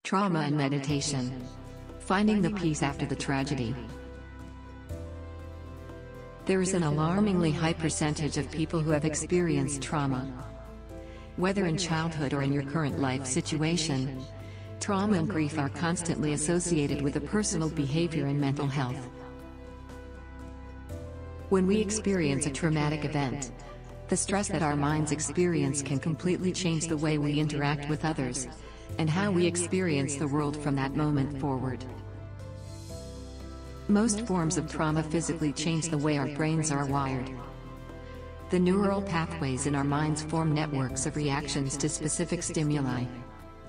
Trauma and meditation. Finding the peace after the tragedy. There is an alarmingly high percentage of people who have experienced trauma. Whether in childhood or in your current life situation, trauma and grief are constantly associated with a personal behavior and mental health. When we experience a traumatic event, the stress that our minds experience can completely change the way we interact with others, and how we experience the world from that moment forward. Most forms of trauma physically change the way our brains are wired. The neural pathways in our minds form networks of reactions to specific stimuli.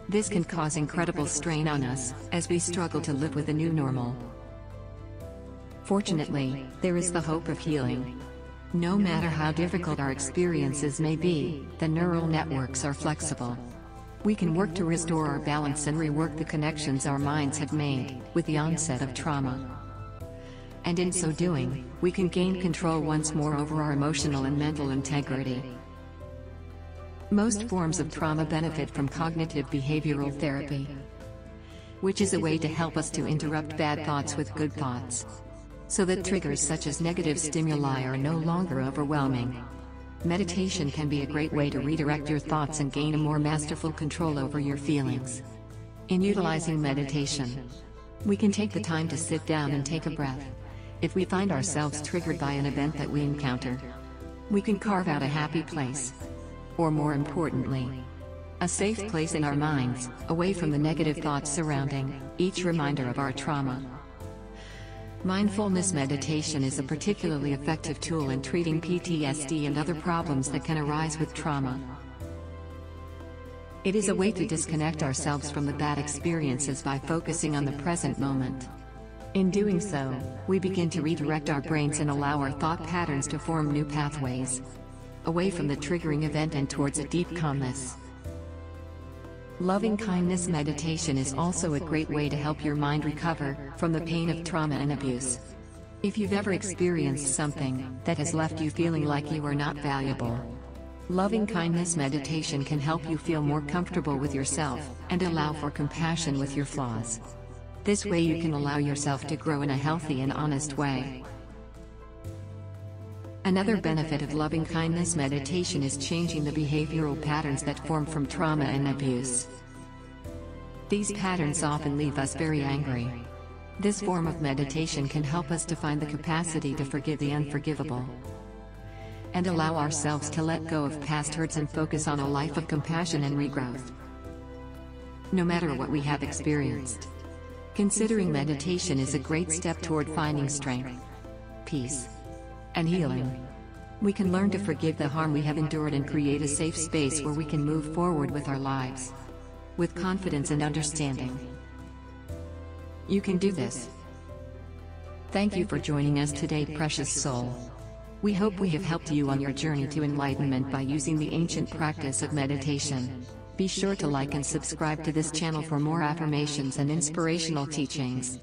This can cause incredible strain on us, as we struggle to live with the new normal. Fortunately, there is the hope of healing. No matter how difficult our experiences may be, the neural networks are flexible. We can work to restore our balance and rework the connections our minds have made with the onset of trauma. And in so doing, we can gain control once more over our emotional and mental integrity. Most forms of trauma benefit from cognitive behavioral therapy, which is a way to help us to interrupt bad thoughts with good thoughts, so that triggers such as negative stimuli are no longer overwhelming. Meditation can be a great way to redirect your thoughts and gain a more masterful control over your feelings. In utilizing meditation, we can take the time to sit down and take a breath. If we find ourselves triggered by an event that we encounter, we can carve out a happy place, or more importantly, a safe place in our minds, away from the negative thoughts surrounding each reminder of our trauma. Mindfulness meditation is a particularly effective tool in treating PTSD and other problems that can arise with trauma. It is a way to disconnect ourselves from the bad experiences by focusing on the present moment. In doing so, we begin to redirect our brains and allow our thought patterns to form new pathways, away from the triggering event and towards a deep calmness. Loving-kindness meditation is also a great way to help your mind recover from the pain of trauma and abuse. If you've ever experienced something that has left you feeling like you are not valuable, loving-kindness meditation can help you feel more comfortable with yourself and allow for compassion with your flaws. This way you can allow yourself to grow in a healthy and honest way. Another benefit of loving-kindness meditation is changing the behavioral patterns that form from trauma and abuse. These patterns often leave us very angry. This form of meditation can help us to find the capacity to forgive the unforgivable, and allow ourselves to let go of past hurts and focus on a life of compassion and regrowth. No matter what we have experienced, considering meditation is a great step toward finding strength, peace, and healing. We can learn to forgive the harm we have endured and create a safe space where we can move forward with our lives, with confidence and understanding. You can do this. Thank you for joining us today, precious soul. We hope we have helped you on your journey to enlightenment by using the ancient practice of meditation. Be sure to like and subscribe to this channel for more affirmations and inspirational teachings.